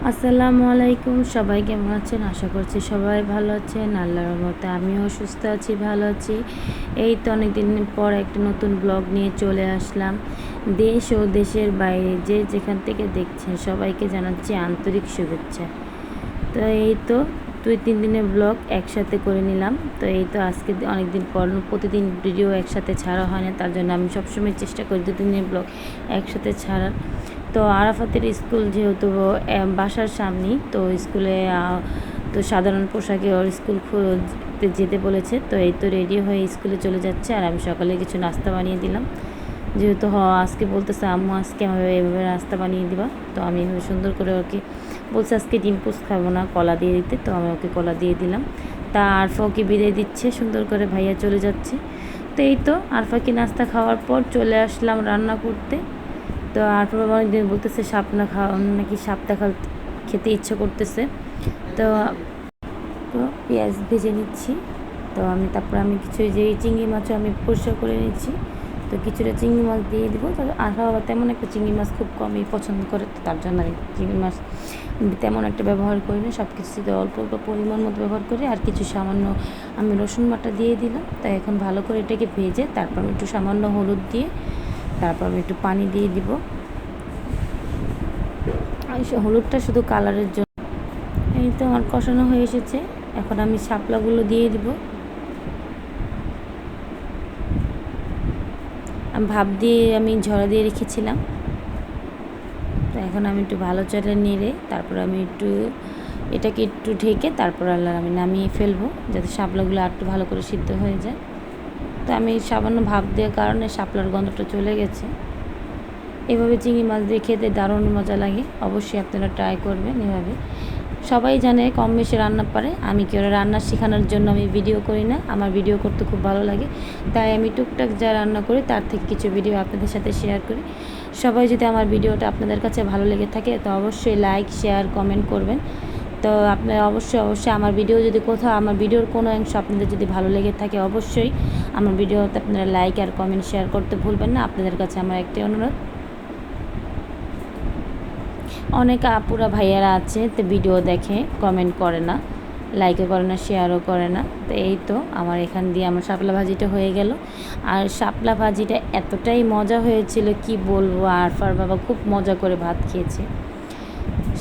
আসসালামু আলাইকুম, সবাই কেমন আছেন? আশা করছি সবাই ভালো আছেন। আল্লাহর রহমতে আমিও সুস্থ আছি, ভালো আছি। এই তো অনেক দিন পর একটা নতুন ব্লগ নিয়ে চলে আসলাম। দেশ ও দেশের বাইরে যে যেখান থেকে দেখছেন সবাইকে জানাচ্ছি আন্তরিক শুভেচ্ছা। তো এই তো 2-3 দিনের ব্লগ একসাথে করে নিলাম। তো এই তো আজকে অনেক দিন পর প্রতিদিন ভিডিও একসাথে ছাড়া হয় না, তার জন্য আমি সবসময় চেষ্টা করি 2-3 দিনের ব্লগ একসাথে ছাড়ার। তো আরাফাতের স্কুল যেহেতু বাসার সামনেই, তো স্কুলে তো সাধারণ পোশাকে ওর স্কুল যেতে বলেছে। তো এই তো রেডি হয়ে স্কুলে চলে যাচ্ছে, আর আমি সকালে কিছু নাস্তা বানিয়ে দিলাম। যেহেতু আজকে বলতেছে আম্মু আজকে আমাকে এভাবে নাস্তা বানিয়ে দিবা, তো আমি এভাবে সুন্দর করে ওকে বলছে আজকে ডিম পোস্ট খাবো না, কলা দিয়ে দিতে। তো আমি ওকে কলা দিয়ে দিলাম। তা আরফাকে বিদায় দিচ্ছে সুন্দর করে, ভাইয়া চলে যাচ্ছে। তো এই তো আরফাকে নাস্তা খাওয়ার পর চলে আসলাম রান্না করতে। তো আরফা বাবা অনেকদিন বলতেছে শাপলা খাওয়া, নাকি শাপটা খেতে ইচ্ছে করতেছে। তো তো পেঁয়াজ ভেজে নিচ্ছি। তো তারপর আমি কিছু যে চিংড়ি মাছও আমি পরিষ্কার করে নিচ্ছি। তো কিছুটা চিংড়ি মাছ দিয়ে দিব। তো আরফা বাবা তেমন একটা চিংড়ি মাছ খুব কমই পছন্দ করে, তো তার জন্য আমি চিংড়ি মাছ তেমন একটা ব্যবহার করি না, সব কিছুতে অল্প অল্প পরিমাণ মতো ব্যবহার করি। আর কিছু সামান্য আমি রসুন বাটা দিয়ে দিলাম। তাই এখন ভালো করে এটাকে ভেজে তারপর আমি একটু সামান্য হলুদ দিয়ে তারপর আমি একটু পানি দিয়ে দিব। আর হলুদটা শুধু কালারের জন্য। এই তো আমার কষানো হয়ে এসেছে, এখন আমি শাপলাগুলো দিয়ে দিব। আমি ভাপ দিয়ে আমি ঝরা দিয়ে রেখেছিলাম। তো এখন আমি একটু ভালো চলে নেড়ে তারপর আমি এটাকে একটু ঢেকে তারপর আমি নামিয়ে ফেলবো, যাতে শাপলাগুলো আর একটু ভালো করে সিদ্ধ হয়ে যায়। তো আমি সামান্য ভাপ দেওয়ার কারণে শাপলার গন্ধটা চলে গেছে। এভাবে চিংড়ি মাছ দিয়ে খেতে দারুণ মজা লাগে, অবশ্যই আপনারা ট্রাই করবেন এভাবে। সবাই জানে কম বেশি রান্না পারে, আমি কেউ রান্না শেখানোর জন্য আমি ভিডিও করি না, আমার ভিডিও করতে খুব ভালো লাগে। তাই আমি টুকটাক যা রান্না করি তার থেকে কিছু ভিডিও আপনাদের সাথে শেয়ার করি। সবাই যদি আমার ভিডিওটা আপনাদের কাছে ভালো লেগে থাকে তো অবশ্যই লাইক শেয়ার কমেন্ট করবেন। তো আপনারা অবশ্যই আমার ভিডিও যদি কোথাও আমার ভিডিওর কোনো অংশ আপনাদের যদি ভালো লেগে থাকে অবশ্যই আমার ভিডিওতে আপনারা লাইক আর কমেন্ট শেয়ার করতে ভুলবেন না। আপনাদের কাছে আমার একটি অনুরোধ। অনেক আপুরা ভাইয়ারা আছে তো ভিডিও দেখে কমেন্ট করে না, লাইকও করে না, শেয়ারও করে না। তো এই তো আমার এখান দিয়ে আমার শাপলা ভাজিটা হয়ে গেল। আর শাপলা ভাজিটা এতটাই মজা হয়েছিল কি বলবো, আরফার বাবা খুব মজা করে ভাত খেয়েছে,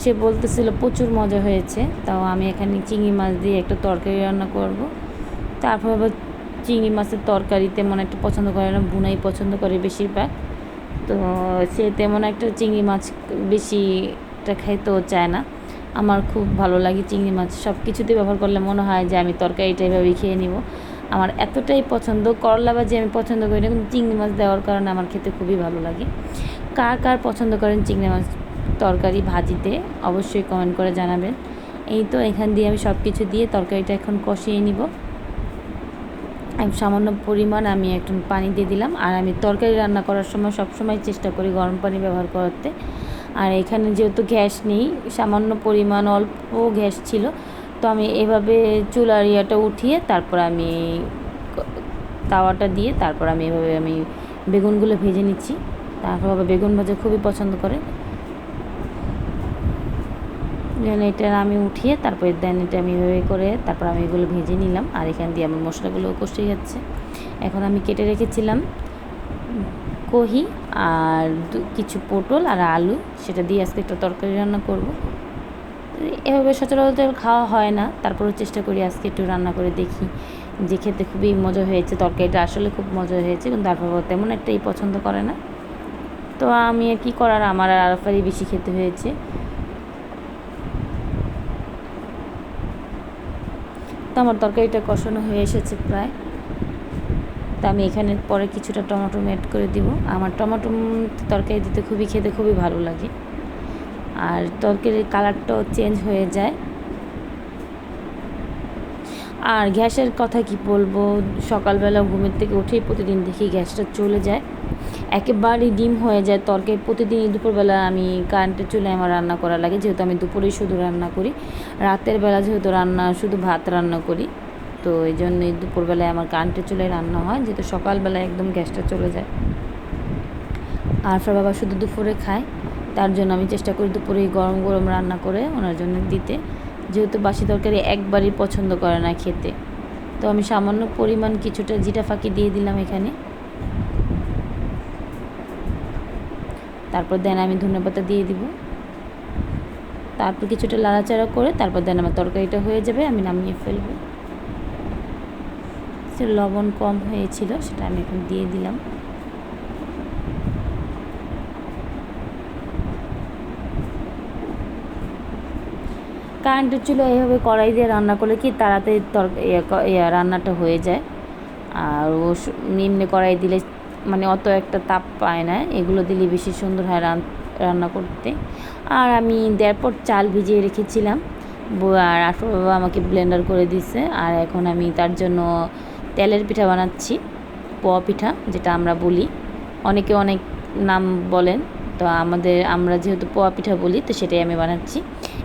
সে বলতেছিল প্রচুর মজা হয়েছে। তাও আমি এখানে চিংড়ি মাছ দিয়ে একটা তরকারি রান্না করব। তারপর বাবা চিংড়ি মাছের তরকারি তেমন একটা পছন্দ করে না, বুনাই পছন্দ করে বেশিরভাগ। তো সে তেমন একটা চিংড়ি মাছ বেশিটা খাইতেও চায় না। আমার খুব ভালো লাগে চিংড়ি মাছ, সব কিছুতে ব্যবহার করলে মনে হয় যে আমি তরকারিটা এভাবেই খেয়ে নিব। আমার এতটাই পছন্দ, করলা ভাজি আমি পছন্দ করি না, কিন্তু চিংড়ি মাছ দেওয়ার কারণে আমার খেতে খুবই ভালো লাগে। কার কার পছন্দ করেন চিংড়ি মাছ তরকারি ভাজিতে অবশ্যই কমেন্ট করে জানাবেন। এই তো এখান দিয়ে আমি সব কিছু দিয়ে তরকারিটা এখন কষিয়ে নিব। সামান্য পরিমাণ আমি একটু পানি দিয়ে দিলাম। আর আমি তরকারি রান্না করার সময় সবসময় চেষ্টা করি গরম পানি ব্যবহার করতে। আর এখানে যেহেতু গ্যাস নেই, সামান্য পরিমাণ অল্প গ্যাস ছিল, তো আমি এভাবে চুলার ইয়াটা উঠিয়ে তারপর আমি তাওয়াটা দিয়ে তারপর আমি এভাবে বেগুনগুলো ভেজে নিচ্ছি। তারপর বাবা বেগুন ভাজা খুবই পছন্দ করে, এটা আমি উঠিয়ে তারপর দেন এটা আমি এভাবে করে তারপর আমি এগুলো ভেজে নিলাম। আর এখান দিয়ে আমার মশলাগুলো কষে যাচ্ছে। এখন আমি কেটে রেখেছিলাম কহি আর কিছু পটল আর আলু, সেটা দিয়ে আজকে একটা তরকারি রান্না করব। এভাবে সচরাচর খাওয়া হয় না, তারপরেও চেষ্টা করি আজকে একটু রান্না করে দেখি, যে খেতে খুবই মজা হয়েছে। তরকারিটা আসলে খুব মজা হয়েছে, কিন্তু তারপর তেমন একটাই পছন্দ করে না। তো আমি আর কি করার, আমার আর আরফারই বেশি খেতে হয়েছে। তো আমার তরকারিটা কষানো হয়ে এসেছে প্রায়। তা আমি এখানে পরে কিছুটা টমেটো অ্যাড করে দিব। আমার টমেটো তরকারি দিতে খেতে খুবই ভালো লাগে, আর তরকারির কালারটাও চেঞ্জ হয়ে যায়। আর গ্যাসের কথা কি বলবো, সকালবেলা ঘুমের থেকে উঠেই প্রতিদিন দেখি গ্যাসটা চলে যায়, একেবারেই ডিম হয়ে যায় তরকারি। প্রতিদিনই দুপুরবেলা আমি কারেন্টের চুলায় আমার রান্না করা লাগে, যেহেতু আমি দুপুরেই শুধু রান্না করি। রাতের বেলা যেহেতু শুধু ভাত রান্না করি, তো এই জন্যই দুপুরবেলায় আমার কারেন্টের চুলায় রান্না হয়, যেহেতু সকালবেলায় একদম গ্যাসটা চলে যায়। আর বাবা শুধু দুপুরে খায়। তার জন্য আমি চেষ্টা করি দুপুরেই গরম গরম রান্না করে ওনার জন্য দিতে, যেহেতু বাসি তরকারি একবারই পছন্দ করে না খেতে। তো আমি সামান্য পরিমাণ কিছুটা জিরা ফাঁকি দিয়ে দিলাম এখানে। তারপর দেন আমি ধনেপাতা দিয়ে দিব। তারপর কিছুটা লাড়াচাড়া করে তারপর দেন আমার তরকারিটা হয়ে যাবে, আমি নামিয়ে ফেলবো। লবণ কম হয়েছিল সেটা আমি এখন দিয়ে দিলাম। কারেন্টের চুলো এইভাবে কড়াই দিয়ে রান্না করলে কি তাড়াতাড়ি রান্নাটা হয়ে যায়। আর ও নিম্নে কড়াই দিলে মানে অত একটা তাপ পায় না, এগুলো দিলে বেশি সুন্দর হয় রান্না করতে। আর আমি 1.5 পট চাল ভিজিয়ে রেখেছিলাম, আর আরফা বাবা আমাকে ব্লেন্ডার করে দিছে। আর এখন আমি তার জন্য তেলের পিঠা বানাচ্ছি, পোয়া পিঠা যেটা আমরা বলি, অনেকে অনেক নাম বলেন, তো আমরা যেহেতু পোয়া পিঠা বলি তো সেটাই আমি বানাচ্ছি।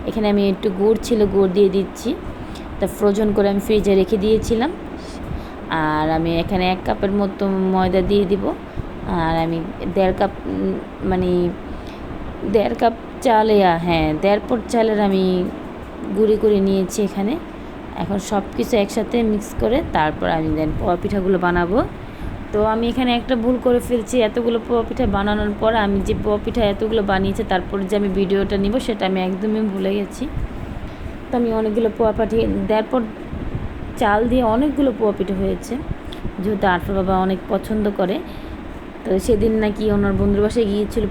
এখানে আমি একটু গুড় ছিল, গুড় দিয়ে দিচ্ছি, তা ফ্রোজেন করে আমি ফ্রিজে রেখে দিয়েছিলাম। আর আমি এখানে 1 কাপের মতো ময়দা দিয়ে দিব। আর আমি 1.5 কাপ মানে 1.5 কাপ চালে, হ্যাঁ 1.5 পট চালের আমি গুঁড়ি করে নিয়েছি এখানে। এখন সব কিছু একসাথে মিক্স করে তারপর আমি দেন পোয়া পিঠাগুলো বানাবো। তো আমি এখানে একটা ভুল করে ফেলছি, এতগুলো পোয়া পিঠা বানানোর পর আমি যে পোয়া পিঠা এতগুলো বানিয়েছি তারপরে যে আমি ভিডিওটা নিব সেটা আমি একদমই ভুলে গেছি। তো আমি অনেকগুলো পোয়া পাঠিয়ে 1.5 পট চাল দিয়ে অনেকগুলো পোয়া পিঠা হয়েছে, যেহেতু আরফা বাবা অনেক পছন্দ করে। তো সেদিন নাকি ওনার বন্ধুর বাসায় গিয়েছিল,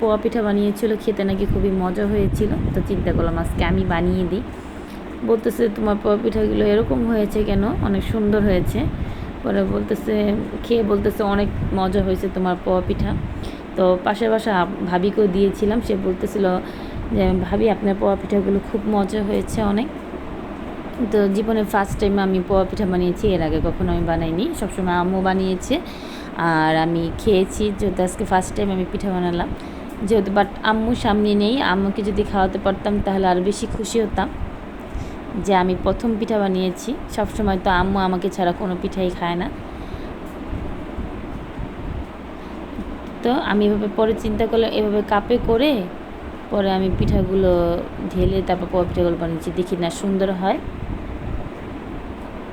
পোয়া পিঠা বানিয়েছিল, খেতে নাকি খুবই মজা হয়েছিল। তো চিন্তা করলাম আজকে আমি বানিয়ে দিই। বলতেছে তোমার পোয়া পিঠাগুলো এরকম হয়েছে কেন, অনেক সুন্দর হয়েছে। পরে বলতেছে, খেয়ে বলতেছে অনেক মজা হয়েছে তোমার পোয়া পিঠা। তো পাশের বাসা ভাবিকেও দিয়েছিলাম, সে বলতেছিল যে ভাবি আপনার পোয়া পিঠাগুলো খুব মজা হয়েছে অনেক। তো জীবনে ফার্স্ট টাইম আমি পোয়া পিঠা বানিয়েছি, এর আগে কখনো আমি বানাইনি, সবসময় আম্মু বানিয়েছে আর আমি খেয়েছি। যেহেতু আজকে ফার্স্ট টাইম আমি পিঠা বানালাম, যেহেতু বাট আম্মু সামনে নেই, আম্মুকে যদি খাওয়াতে পারতাম তাহলে আরও বেশি খুশি হতাম যে আমি প্রথম পিঠা বানিয়েছি। সবসময় তো আম্মু আমাকে ছাড়া কোনো পিঠাই খায় না। তো আমি এভাবে পরে চিন্তা করলাম, এভাবে কাপে করে পরে আমি পিঠাগুলো ঢেলে তারপর পোয়া পিঠাগুলো বানিয়েছি, দেখি না সুন্দর হয়।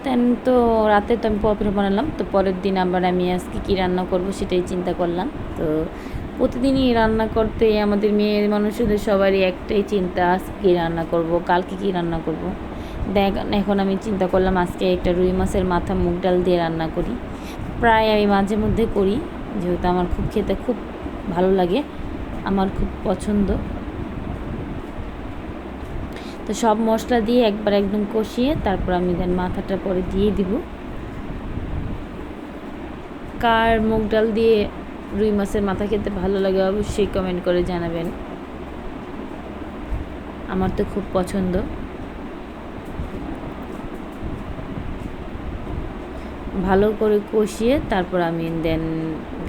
দেন তো রাতে তো আমি পোয়া পিঠা বানালাম। তো পরের দিন আবার আমি আজকে কী রান্না করব সেটাই চিন্তা করলাম। তো প্রতিদিনই রান্না করতে আমাদের মেয়ে মানুষদের সবারই একটাই চিন্তা, আজকে কী রান্না করব, কালকে কী রান্না করব। এখন আমি চিন্তা করলাম আজকে একটা রুই মাছের মাথা মুগ ডাল দিয়ে রান্না করি। প্রায় আমি মাঝে মধ্যে করি, যেহেতু আমার খুব খেতে খুব ভালো লাগে, আমার খুব পছন্দ। তো সব মশলা দিয়ে একবার একদম কষিয়ে তারপর আমি দেন মাথাটা পরে দিয়ে দিব। কার মুগ ডাল দিয়ে রুই মাছের মাথা খেতে ভালো লাগে অবশ্যই কমেন্ট করে জানাবেন, আমার তো খুব পছন্দ। ভালো করে কষিয়ে তারপর আমি দেন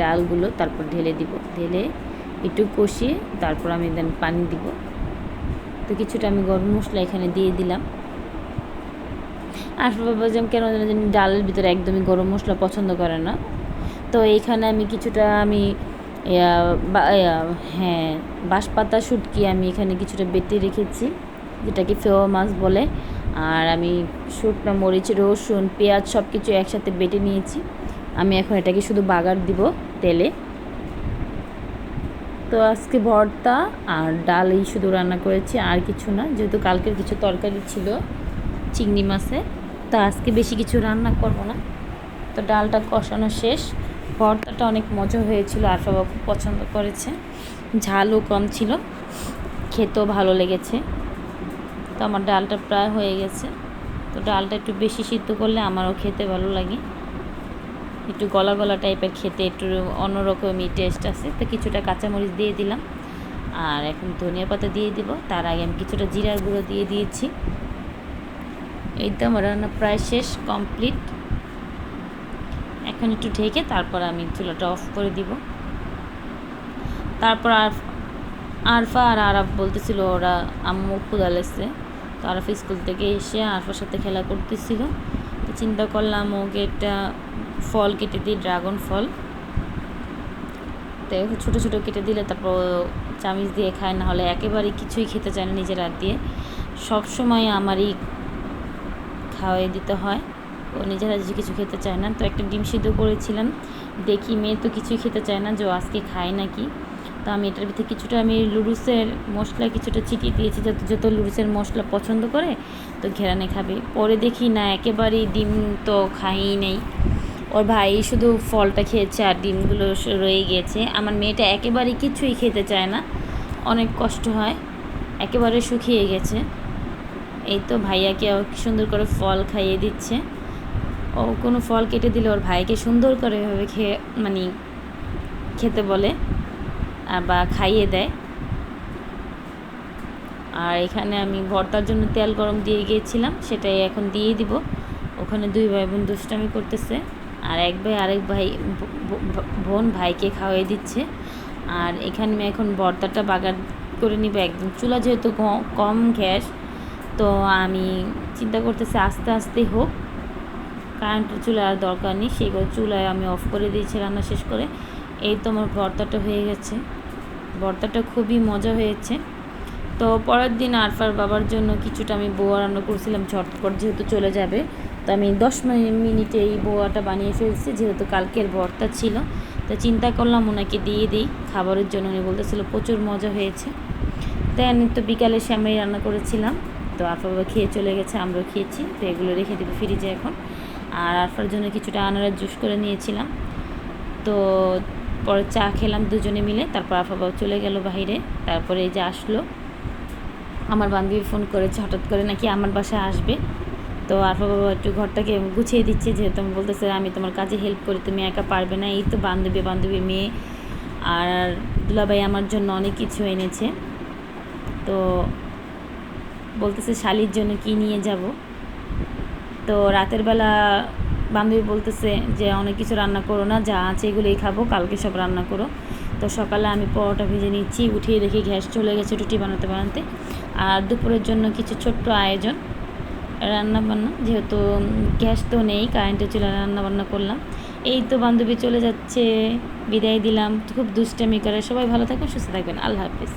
ডালগুলো তারপর ঢেলে দিব, ঢেলে একটু কষিয়ে তারপর আমি দেন পানি দিব। তো কিছুটা আমি গরম মশলা এখানে দিয়ে দিলাম। আর বাবা যেমন কেন জানি ডালের ভিতরে একদমই গরম মশলা পছন্দ করে না, তো এইখানে আমি কিছুটা হ্যাঁ বাঁশপাতা শুটকি আমি এখানে কিছুটা বেটে রেখেছি, যেটাকে ফেওয়া মাছ বলে। আর আমি শুকনো মরিচ, রসুন, পেঁয়াজ সব কিছু একসাথে বেটে নিয়েছি। আমি এখন এটাকে শুধু বাগার দিব তেলে। তো আজকে ভর্তা আর ডালই শুধু রান্না করেছি, আর কিছু না, যেহেতু কালকের কিছু তরকারি ছিল চিংড়ি মাছে, তো আজকে বেশি কিছু রান্না করব না। তো ডালটা কষানো শেষ, ভর্তাটা অনেক মজা হয়েছিল আর সবাই খুব পছন্দ করেছে, ঝালও কম ছিল, খেতেও ভালো লেগেছে। তো আমার ডালটা প্রায় হয়ে গেছে। তো ডালটা একটু বেশি সিদ্ধ করলে আমারও খেতে ভালো লাগে, একটু গলা গলা টাইপের খেতে একটু অন্যরকমই টেস্ট আছে। তো কিছুটা কাঁচামরিচ দিয়ে দিলাম, আর এখন ধনিয়া পাতা দিয়ে দিব। তার আগে আমি কিছুটা জিরার গুঁড়ো দিয়ে দিয়েছি। এই তো আমার রান্না প্রায় শেষ, কমপ্লিট। এখন একটু ঢেকে তারপর আমি চুলাটা অফ করে দিব। তারপর আরফা আর আরাফ বলতেছিল ওরা আম্মু ক্ষুধা লাগছে, তো আরাফ স্কুল থেকে এসে আরফার সাথে খেলা করতেছিল। তো চিন্তা করলাম ওকে একটা ফল কেটে দিই, ড্রাগন ফল। তো ছোটো ছোটো কেটে দিলে তারপর চামিচ দিয়ে খায়, না হলে একেবারে কিছুই খেতে চায় না নিজের হাত দিয়ে। সব সময় আমারই খাওয়াই দিতে হয়, ও নিজের হাতে কিছু খেতে চায় না। তো একটা ডিম সিদ্ধ করেছিলাম, দেখি মেয়ে তো কিছুই খেতে চায় না, যে ও আজকে খায় নাকি। তো আমি এটার ভিতরে কিছুটা আমি লুডুসের মশলা কিছুটা ছিটিয়ে দিয়েছি, যত যত লুডুসের মশলা পছন্দ করে তো ঘেরানে খাবে। পরে দেখি না, একেবারেই ডিম তো খাইই নেই, ওর ভাই শুধু ফলটা খেয়েছে আর ডিমগুলো রয়ে গিয়েছে। আমার মেয়েটা একেবারেই কিছুই খেতে চায় না, অনেক কষ্ট হয়, একেবারে শুকিয়ে গেছে। এই তো ভাইয়াকে সুন্দর করে ফল খাইয়ে দিচ্ছে। ও কোনো ফল কেটে দিলে ওর ভাইকে সুন্দর করে এভাবে খেতে বলে আর বা খাইয়ে দেয়। আর এখানে আমি ভর্তার জন্য তেল গরম দিয়ে গিয়েছিলাম, সেটাই এখন দিয়ে দিব। ওখানে দুই ভাই বোন দুষ্টামি করতেছে, আর এক ভাই আরেক ভাই বোন ভাইকে খাওয়াই দিচ্ছে। আর এখানে আমি এখন ভর্তাটা বাগার করে নিব একদম। চুলা যেহেতু কম গ্যাস, তো আমি চিন্তা করতেছি আস্তে আস্তে হোক, কারেন্টের চুলা আর দরকার নেই। সেগুলো চুলায় আমি অফ করে দিয়েছি রান্না শেষ করে। এই তো আমার ভর্তাটা হয়ে গেছে, ভর্তাটা খুবই মজা হয়েছে। তো পরের দিন আরফার বাবার জন্য কিছুটা আমি বোয়া রান্না করছিলাম ঝটপট, যেহেতু চলে যাবে। তো আমি 10 মিনিটে এই বোয়াটা বানিয়ে ফেলছি, যেহেতু কালকের ভর্তা ছিল। তো চিন্তা করলাম ওনাকে দিয়ে দিই খাবারের জন্য, উনি বলতেছিল প্রচুর মজা হয়েছে। দেন তো বিকালে শ্যামাই রান্না করেছিলাম, তো আরফা বাবা খেয়ে চলে গেছে, আমরাও খেয়েছি। তো এগুলো রেখে দেবো ফ্রিজে এখন। আর আরফার জন্য কিছুটা আনারস জুস করে নিয়েছিলাম। তো পরে চা খেলাম দুজনে মিলে, তারপর আরফা বাবা চলে গেল বাইরে। তারপরে এই যে আসলো আমার বান্ধবী, ফোন করেছে হঠাৎ করে নাকি আমার বাসায় আসবে। তো আরফা বাবা একটু ঘরটাকে গুছিয়ে দিচ্ছে, যেহেতু আমি বলতেছে আমি তোমার কাজে হেল্প করি, তুমি একা পারবে না। এই তো বান্ধবী মেয়ে আর দুলাভাই আমার জন্য অনেক কিছু এনেছে। তো বলতেছে শালির জন্য কি নিয়ে যাব। তো রাতের বেলা বান্ধবী বলতেছে যে অনেক কিছু রান্না করো না, যা আছে এগুলোই খাবো, কালকে সব রান্না করো। তো সকালে আমি পরোটা ভেজে নিচ্ছি, উঠিয়ে দেখি গ্যাস চলে গেছে রুটি বানাতে। আর দুপুরের জন্য কিছু ছোট্ট আয়োজন রান্নাবান্না, যেহেতু গ্যাস তো নেই, কারেন্টের চুলা রান্নাবান্না করলাম। এই তো বান্ধবী চলে যাচ্ছে, বিদায় দিলাম। খুব দুষ্টামি করে। সবাই ভালো থাকবেন, সুস্থ থাকবেন, আল্লাহ হাফিজ।